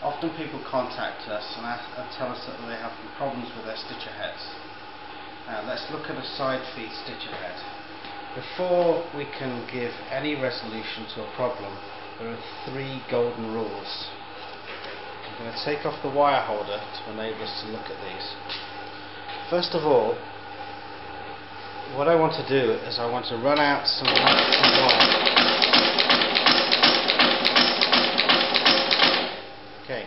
Often people contact us and tell us that they have problems with their stitcher heads. Now let's look at a side feed stitcher head. Before we can give any resolution to a problem, there are 3 golden rules. I'm going to take off the wire holder to enable us to look at these. First of all, what I want to do is I want to run out some wire. Okay.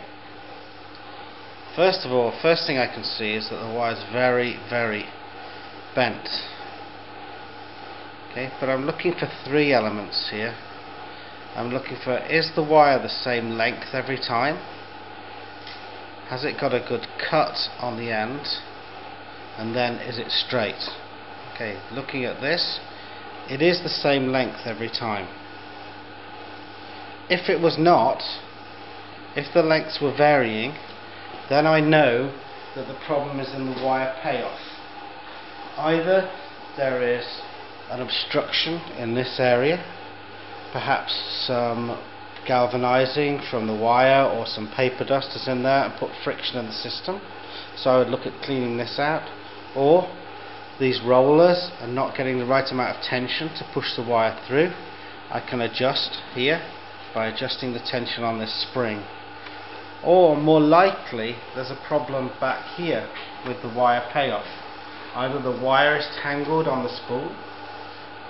First of all, first thing I can see is that the wire is very, very bent. Okay, but I'm looking for 3 elements here. I'm looking for, is the wire the same length every time? Has it got a good cut on the end? And then is it straight? Okay, looking at this, it is the same length every time. If it was not, if the lengths were varying, then I know that the problem is in the wire payoff. Either there is an obstruction in this area, perhaps some galvanizing from the wire or some paper dust is in there and put friction in the system, so I would look at cleaning this out. Or these rollers are not getting the right amount of tension to push the wire through. I can adjust here by adjusting the tension on this spring. Or more likely there's a problem back here with the wire payoff. Either the wire is tangled on the spool,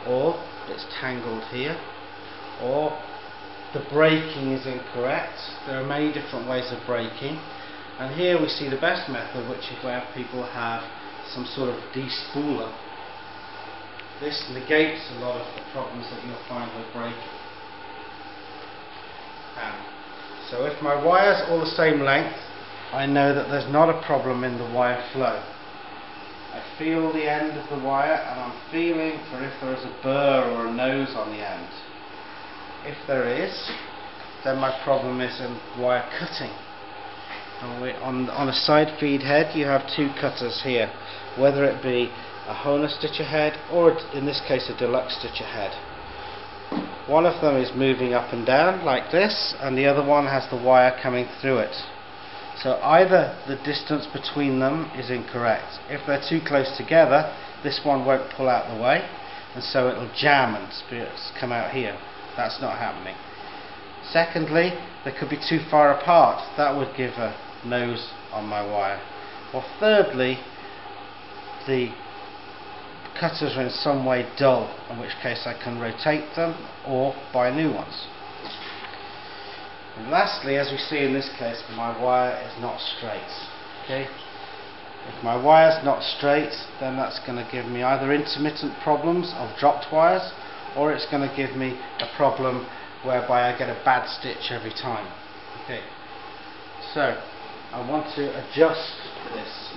or it's tangled here, or the braking is incorrect. There are many different ways of braking, and here we see the best method, which is where people have some sort of despooler. This negates a lot of the problems that you'll find with braking. So if my wire's all the same length, I know that there's not a problem in the wire flow. I feel the end of the wire and I'm feeling for if there is a burr or a nose on the end. If there is, then my problem is in wire cutting. And on a side feed head you have 2 cutters here, whether it be a Honer stitcher head or in this case a deluxe stitcher head. One of them is moving up and down like this, and the other one has the wire coming through it. So either the distance between them is incorrect. If they're too close together, this one won't pull out the way, and so it'll jam and come out here. That's not happening. Secondly, they could be too far apart. That would give a nose on my wire. Or thirdly, the cutters are in some way dull, in which case I can rotate them or buy new ones. And lastly, as we see in this case, my wire is not straight. Okay? If my wire is not straight, then that's going to give me either intermittent problems of dropped wires, or it's going to give me a problem whereby I get a bad stitch every time. Okay, so I want to adjust this.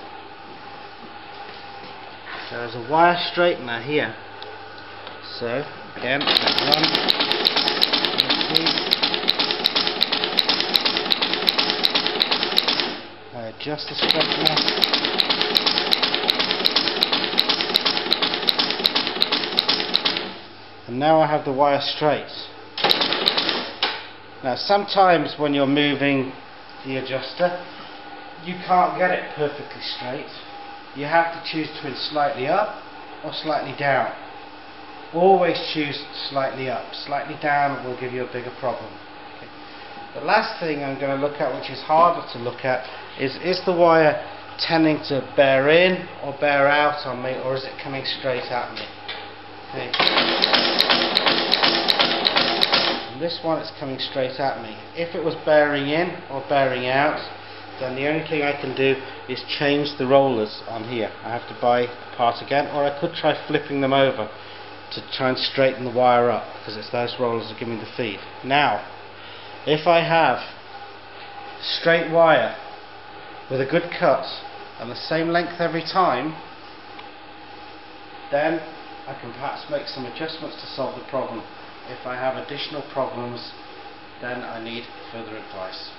So there's a wire straightener here. So again, I adjust the straightener. And now I have the wire straight. Now sometimes when you're moving the adjuster, you can't get it perfectly straight. You have to choose between slightly up or slightly down. Always choose slightly up. Slightly down will give you a bigger problem. Okay. The last thing I'm going to look at, which is harder to look at, is the wire tending to bear in or bear out on me, or is it coming straight at me? Okay. And this one is coming straight at me. If it was bearing in or bearing out, then the only thing I can do is change the rollers on here. I have to buy the part again, or I could try flipping them over to try and straighten the wire up, because it's those rollers that are giving me the feed. Now, if I have straight wire with a good cut and the same length every time, then I can perhaps make some adjustments to solve the problem. If I have additional problems, then I need further advice.